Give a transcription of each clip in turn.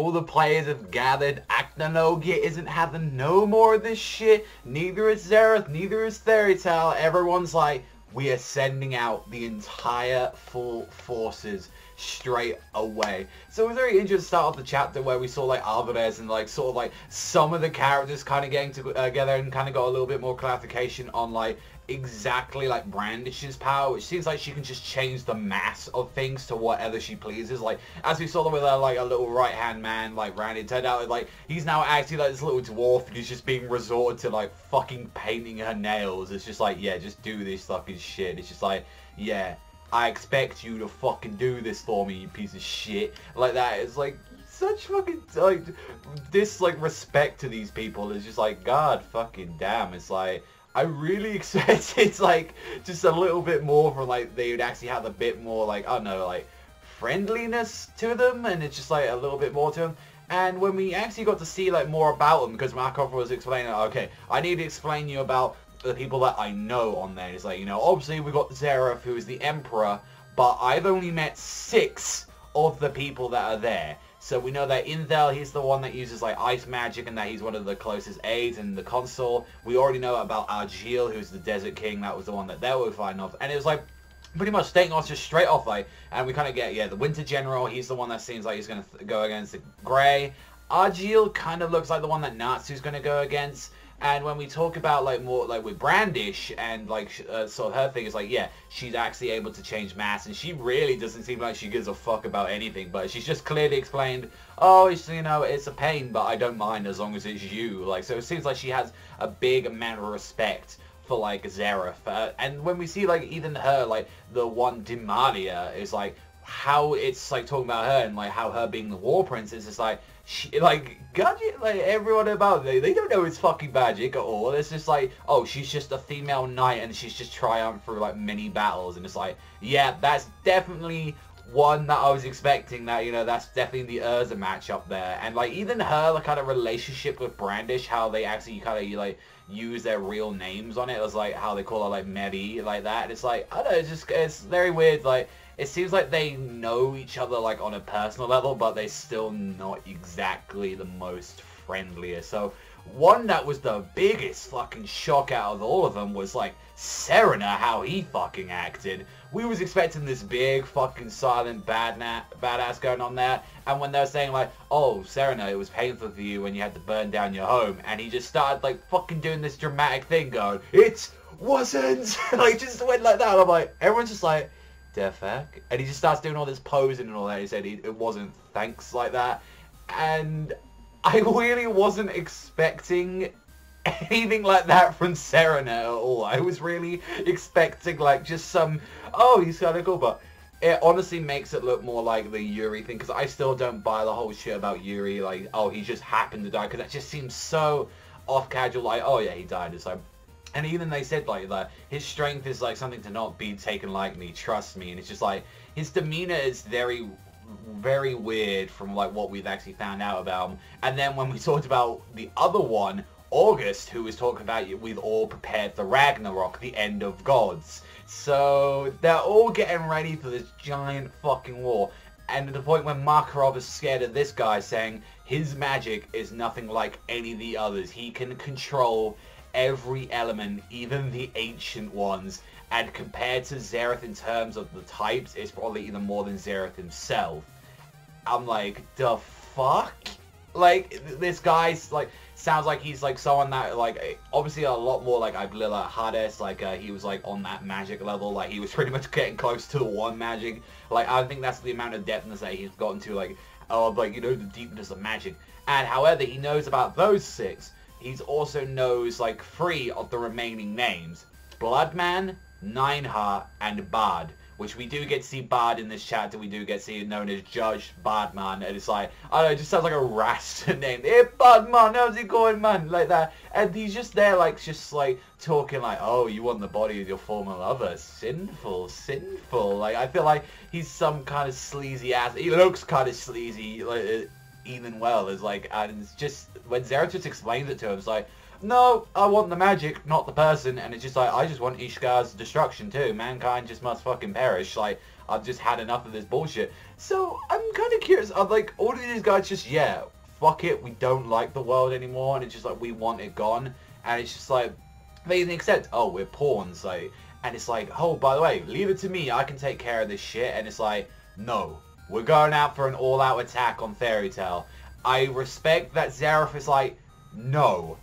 all the players have gathered. Acnologia isn't having no more of this shit. Neither is Zeref, neither is Fairy Tail. Everyone's like, we are sending out the entire full forces straight away. So it was very interesting to start off the chapter where we saw like Alvarez and like sort of like some of the characters kind of getting together and kind of got a little bit more clarification on like exactly like Brandish's power, which seems like she can just change the mass of things to whatever she pleases. Like as we saw with her like a little right hand man like Randy, it turned out like he's now actually like this little dwarf who's just being resorted to like fucking painting her nails. It's just like, yeah, just do this fucking shit. It's just like, yeah, I expect you to fucking do this for me, you piece of shit. Like that. It's like such fucking like this like respect to these people is just like, god fucking damn. It's like I really expected like just a little bit more from like they would actually have a bit more like, I don't know, like friendliness to them, and it's just like a little bit more to them. And when we actually got to see like more about them, because Markov was explaining, okay, I need to explain you about the people that I know on there. It's like, you know, obviously we got Zeref, who is the Emperor, but I've only met 6 of the people that are there. So we know that Inthel, he's the one that uses like ice magic, and that he's one of the closest aides in the console. We already know about Argil, who's the Desert King. That was the one that they were fighting off. And it was like pretty much stating off just straight off like, and we kind of get, yeah, the Winter General, he's the one that seems like he's going to go against the Grey. Argil kind of looks like the one that Natsu's going to go against. And when we talk about like more like with Brandish and like sort of her thing is like, yeah, she's actually able to change mass, and she really doesn't seem like she gives a fuck about anything, but she's just clearly explained, oh, it's, you know, it's a pain, but I don't mind as long as it's you. Like, so it seems like she has a big amount of respect for like Zeref. And when we see like even her, like the one Dimalia is like how it's like talking about her and like how her being the war princess is like, she, like, gadget, like, everyone about it, they don't know it's fucking magic at all. It's just like, oh, she's just a female knight and she's just triumphed through, like, many battles. And it's like, yeah, that's definitely one that I was expecting. That, you know, that's definitely the Urza match up there. And, like, even her, like, kind of relationship with Brandish, how they actually kind of, like, use their real names on it. It was, like, how they call her, like, Mary, like that. And it's like, I don't know, it's just, it's very weird, like, it seems like they know each other, like, on a personal level, but they're still not exactly the most friendliest. So, one that was the biggest fucking shock out of all of them was, like, Serena, how he fucking acted. We was expecting this big fucking silent badass going on there, and when they were saying, like, oh, Serena, it was painful for you when you had to burn down your home, and he just started, like, fucking doing this dramatic thing going, it wasn't! Like, just went like that, and I'm like, everyone's just like, the fuck? And he just starts doing all this posing and all that. He said it wasn't thanks like that. And I really wasn't expecting anything like that from Serena at all. I was really expecting like just some, oh, he's kind of cool, but it honestly makes it look more like the Yuri thing, because I still don't buy the whole shit about Yuri, like, oh, he just happened to die, because that just seems so off casual, like, oh yeah, he died. It's like, and even they said like that his strength is like something to not be taken lightly, trust me. And it's just like his demeanor is very, very weird from like what we've actually found out about him. And then when we talked about the other one, August, who was talking about we've all prepared for Ragnarok, the end of gods. So they're all getting ready for this giant fucking war. And to the point when Makarov is scared of this guy, saying his magic is nothing like any of the others. He can control every element, even the ancient ones, and compared to Zeref in terms of the types, it's probably even more than Zeref himself. I'm like, the fuck? Like, this guy's like, sounds like he's like someone that like, obviously a lot more like Aglila Hades, like he was like on that magic level, like he was pretty much getting close to the one magic. Like, I think that's the amount of depthness that he's gotten to, like, like, you know, the deepness of magic. And however he knows about those 6, he also knows, like, 3 of the remaining names. Bloodman, Nineheart, and Bard. Which we do get to see Bard in this chapter. We do get to see it known as Judge Bardman. And it's like, I don't know, it just sounds like a Rasta name. Hey, Bardman, how's it going, man? Like that. And he's just there, like, just, like, talking like, oh, you want the body of your former lover. Sinful, sinful. Like, I feel like he's some kind of sleazy ass. He looks kind of sleazy, like, even well, is like, and it's just when Zeref just explains it to him, it's like, no, I want the magic, not the person. And it's just like, I just want Ishika's destruction too. Mankind just must fucking perish. Like, I've just had enough of this bullshit. So I'm kind of curious. I'm like, all of these guys just, yeah, fuck it, we don't like the world anymore, and it's just like, we want it gone. And it's just like, they even accept, oh, we're pawns, like, and it's like, oh, by the way, leave it to me, I can take care of this shit. And it's like, no, we're going out for an all-out attack on Fairy Tail. I respect that Zeref is like, no,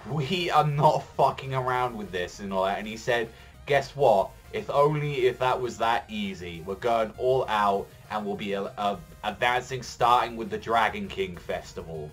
we are not fucking around with this and all that. And he said, guess what? If only if that was that easy. We're going all out, and we'll be advancing, starting with the Dragon King Festival.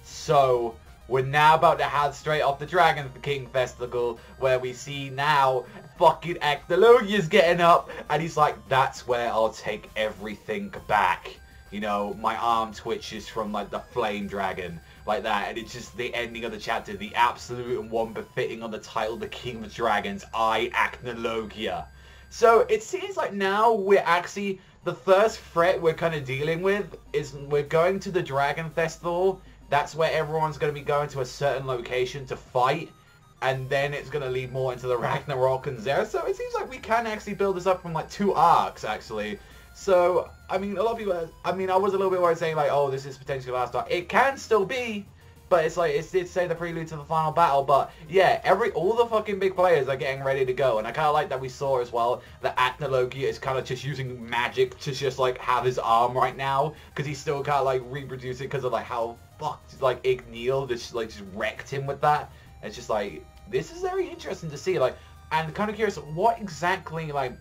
So we're now about to head straight off the Dragon King Festival, where we see now fucking Acnologia's getting up, and he's like, that's where I'll take everything back. You know, my arm twitches from like the flame dragon, like that, and it's just the ending of the chapter, the absolute and one befitting on the title, the King of Dragons, I, Acnologia. So it seems like now we're actually, the first threat we're kind of dealing with is we're going to the Dragon Festival. That's where everyone's going to be going to a certain location to fight, and then it's going to lead more into the Ragnarok and Zeref. So it seems like we can actually build this up from like 2 arcs, actually. So, I mean, a lot of people, I mean, I was a little bit worried saying like, oh, this is potentially the last arc. It can still be, but it's like, it did say the prelude to the final battle. But yeah, all the fucking big players are getting ready to go. And I kind of like that we saw as well that Acnologia is kind of just using magic to just like have his arm right now. Because he's still kind of like reproducing because of like how fucked like Igneal just like wrecked him with that. And it's just like, this is very interesting to see. Like, and kind of curious, what exactly like,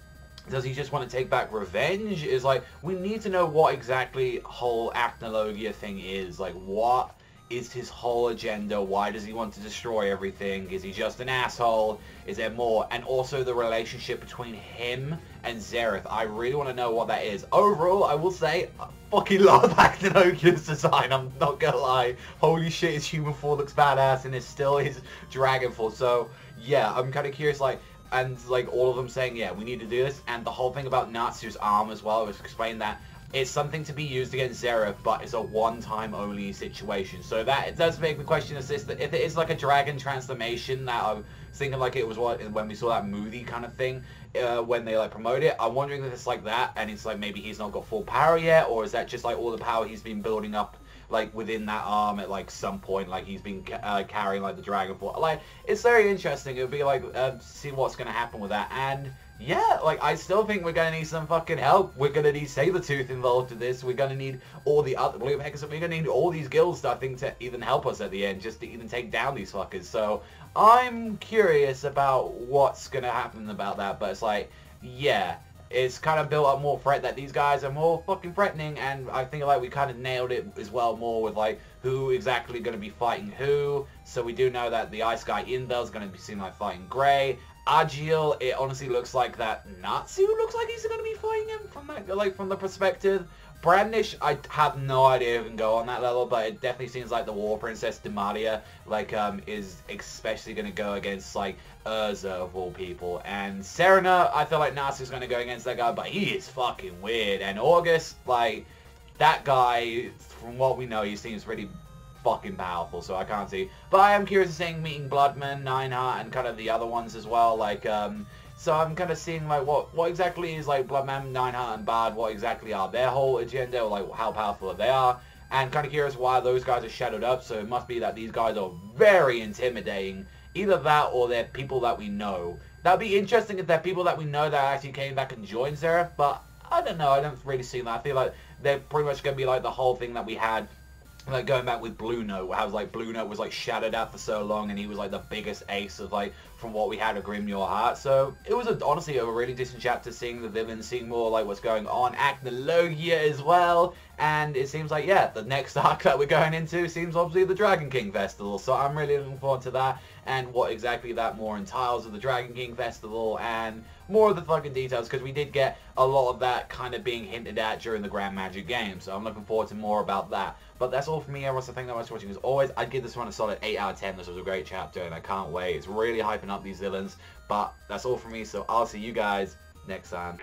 does he just want to take back revenge? Is like, we need to know what exactly whole Acnologia thing is. Like, what is his whole agenda? Why does he want to destroy everything? Is he just an asshole? Is there more? And also the relationship between him and Zeref. I really want to know what that is. Overall, I will say, I fucking love Acnologia's design. I'm not gonna lie. Holy shit, his human form looks badass, and it's still his dragon form. So, yeah, I'm kind of curious, like, and like all of them saying, yeah, we need to do this. And the whole thing about Natsu's arm as well was explained that it's something to be used against Zeref, but it's a one-time only situation. So that it does make me question if it is like a dragon transformation that I'm thinking like it was when we saw that movie kind of thing, when they like promote it. I'm wondering if it's like that, and it's like maybe he's not got full power yet, or is that just like all the power he's been building up like within that arm at like some point, like he's been carrying like the dragon force. Like, it's very interesting. It would be like see what's gonna happen with that. And yeah, like, I still think we're gonna need some fucking help. We're gonna need Sabretooth involved in this. We're gonna need all the other Blue Hex. We're gonna need all these guilds, I think, to even help us at the end, just to even take down these fuckers. So I'm curious about what's gonna happen about that. But it's like, yeah, it's kind of built up more threat that these guys are more fucking threatening, and I think like we kind of nailed it as well more with like who exactly going to be fighting who. So we do know that the Ice Guy Indel is going to be seen like fighting Grey. Agil, it honestly looks like that Natsu looks like he's going to be fighting him from that, like, from the perspective. Brandish, I have no idea if it can go on that level, but it definitely seems like the War Princess Demalia, like, is especially going to go against, like, Urza of all people. And Serena, I feel like Natsu's going to go against that guy, but he is fucking weird. And August, like, that guy, from what we know, he seems pretty fucking powerful, so I can't see. But I am curious to seeing meeting Bloodman, Nineheart, and kind of the other ones as well, like, so I'm kind of seeing, like, what exactly is, like, Bloodman, Nineheart, and Bard, what exactly are their whole agenda, or, like, how powerful they are, and kind of curious why those guys are shadowed up, so it must be that these guys are very intimidating. Either that, or they're people that we know. That'd be interesting if they're people that we know that actually came back and joined Zeref, but I don't know, I don't really see that. I feel like they're pretty much going to be, like, the whole thing that we had, like, going back with Blue Note, how like Blue Note was like shadowed out for so long, and he was like the biggest ace of like from what we had of Grim Your Heart. So it was honestly a really decent chapter, seeing the villains, seeing more like what's going on, Acnologia as well. And it seems like, yeah, the next arc that we're going into seems obviously the Dragon King Festival. So I'm really looking forward to that, and what exactly that more entails of the Dragon King Festival, and more of the fucking details, because we did get a lot of that kind of being hinted at during the Grand Magic game. So I'm looking forward to more about that. But that's all for me, everyone. So thank you very much for watching. As always, I'd give this one a solid 8 out of 10. This was a great chapter, and I can't wait. It's really hyping up these villains. But that's all for me, so I'll see you guys next time.